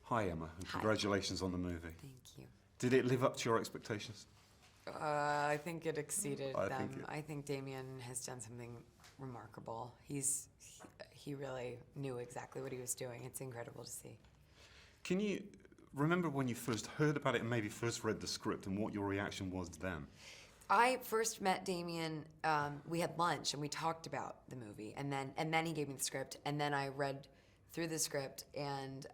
Hi, Emma, and Hi. congratulations on the movie. Thank you. Did it live up to your expectations? I think it exceeded I them. think it- I think Damien has done something remarkable. He really knew exactly what he was doing. It's incredible to see. Can you remember when you first heard about it and maybe first read the script and what your reaction was then? I first met Damien. We had lunch and we talked about the movie, and then he gave me the script, and then I read through the script, and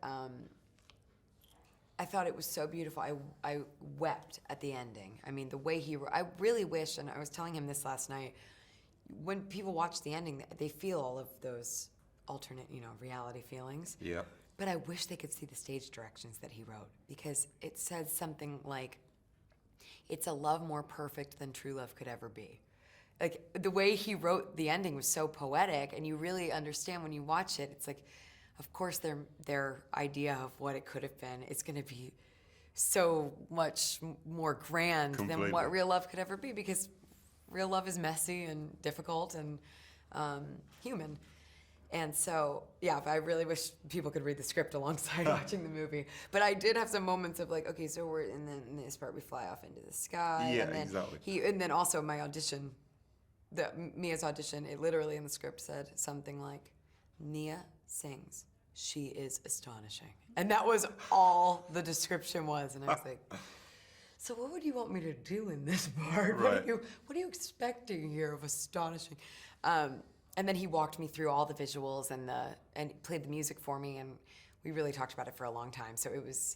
I thought it was so beautiful. I wept at the ending. I mean, the way I really wish, and I was telling him this last night, when people watch the ending, they feel all of those alternate, reality feelings. Yeah. But I wish they could see the stage directions that he wrote, because it says something like, "It's a love more perfect than true love could ever be." Like, the way he wrote the ending was so poetic, and you really understand when you watch it. It's like, of course, their idea of what it could have been is going to be so much more grand Completely. than what real love could ever be, because real love is messy and difficult and human. And so, yeah, I really wish people could read the script alongside watching the movie. But I did have some moments of like, okay, so and then in this part we fly off into the sky. Yeah, and then exactly. And then also my audition, Mia's audition, it literally in the script said something like, "Nia sings. She is astonishing." And that was all the description was. And I was like, so what would you want me to do in this part? Right. What are you expecting here of astonishing? And then he walked me through all the visuals and played the music for me, and we really talked about it for a long time. So it was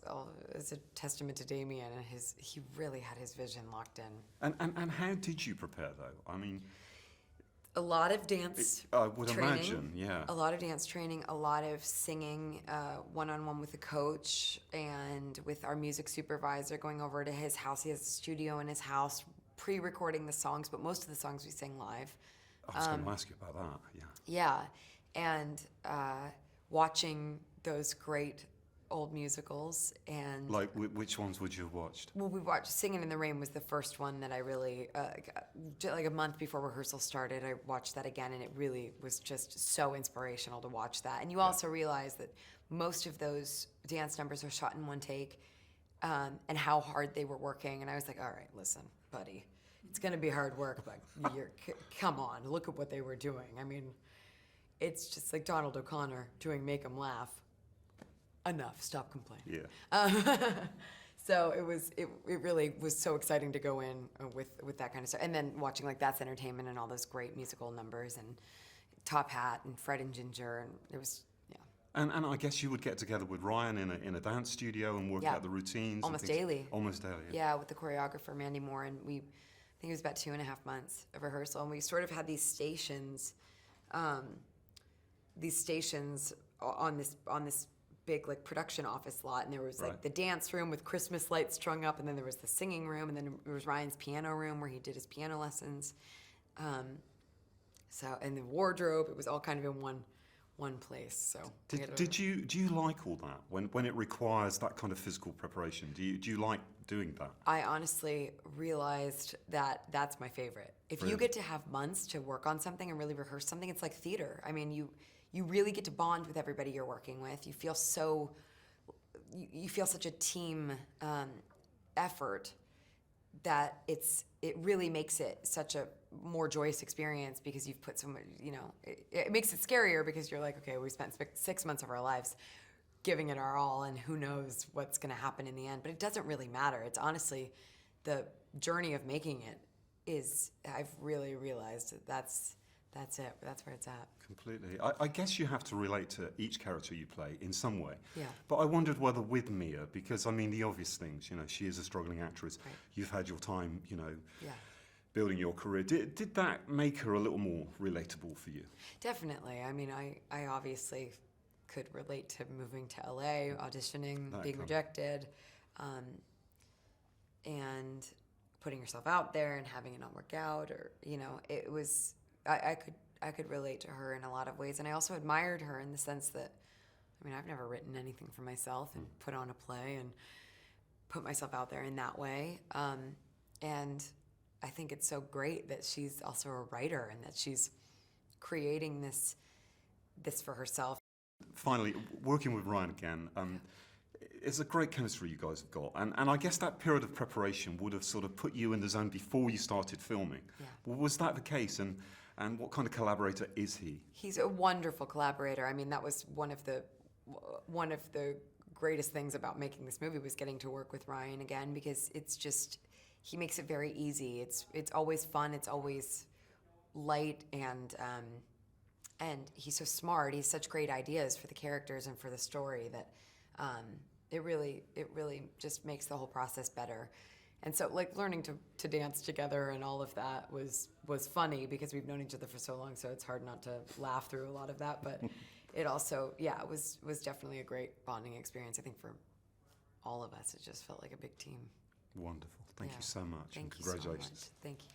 a testament to Damien, and he really had his vision locked in. And how did you prepare, though? I mean, A lot of dance I would training. imagine, yeah. A lot of dance training, a lot of singing one-on-one with a coach and with our music supervisor, going over to his house. He has a studio in his house, pre-recording the songs, but most of the songs we sang live. I was going to ask you about that, yeah. Yeah, and watching those great old musicals. And Like, which ones would you have watched? well, we watched Singing in the Rain was the first one that I really, like a month before rehearsal started, I watched that again, and it really was just so inspirational to watch that. And you also realize that most of those dance numbers are shot in one take, and how hard they were working. And I was like, all right, listen, buddy, it's going to be hard work, but come on, look at what they were doing. I mean, it's just like Donald O'Connor doing Make 'Em Laugh. Enough, stop complaining. Yeah. So it really was so exciting to go in with that kind of stuff. And then watching like That's Entertainment and all those great musical numbers and Top Hat and Fred and Ginger, and it was, yeah. And I guess you would get together with Ryan in a dance studio and work Yeah. out the routines. Almost and things. daily. Almost daily. Yeah, with the choreographer Mandy Moore, and I think it was about 2.5 months of rehearsal, and we sort of had these stations on this big like production office lot, and there was like Right. the dance room with Christmas lights strung up, and then there was the singing room, and then there was Ryan's piano room where he did his piano lessons. And the wardrobe, it was all kind of in one place. So we had Do you like all that when it requires that kind of physical preparation? Do you like doing that? I honestly realized that that's my favorite. If you Really? get to have months to work on something and really rehearse something, it's like theater. I mean, you really get to bond with everybody you're working with. You feel you feel such a team effort that it really makes it such a more joyous experience, because you've put so much, it makes it scarier because you're like, okay, we spent 6 months of our lives giving it our all, and who knows what's going to happen in the end. But it doesn't really matter. It's honestly the journey of making it I've really realized that's it. That's where it's at. Completely. I guess you have to relate to each character you play in some way. Yeah. But I wondered whether with Mia, because I mean the obvious things, she is a struggling actress. Right. You've had your time, Yeah. building your career. Did that make her a little more relatable for you? Definitely. I mean, I obviously could relate to moving to LA, auditioning, That being kind of- rejected, and putting yourself out there and having it not work out, or it was I could relate to her in a lot of ways, and I also admired her in the sense that, I mean, I've never written anything for myself and put on a play and put myself out there in that way, and I think it's so great that she's also a writer and that she's creating this for herself. Finally, working with Ryan again, it's a great chemistry you guys have got. And I guess that period of preparation would have sort of put you in the zone before you started filming. Yeah. Well, was that the case? And what kind of collaborator is he? He's a wonderful collaborator. I mean, that was one of the greatest things about making this movie was getting to work with Ryan again, because it's just, he makes it very easy. It's always fun. It's always light, and he's so smart. He has such great ideas for the characters and for the story that it really just makes the whole process better. And so, like, learning to dance together and all of that was funny, because we've known each other for so long, so it's hard not to laugh through a lot of that. But it also, yeah, it was definitely a great bonding experience, I think, for all of us. It just felt like a big team. Wonderful. Thank Yeah. you so much. Thank and you so much. congratulations. Thank you.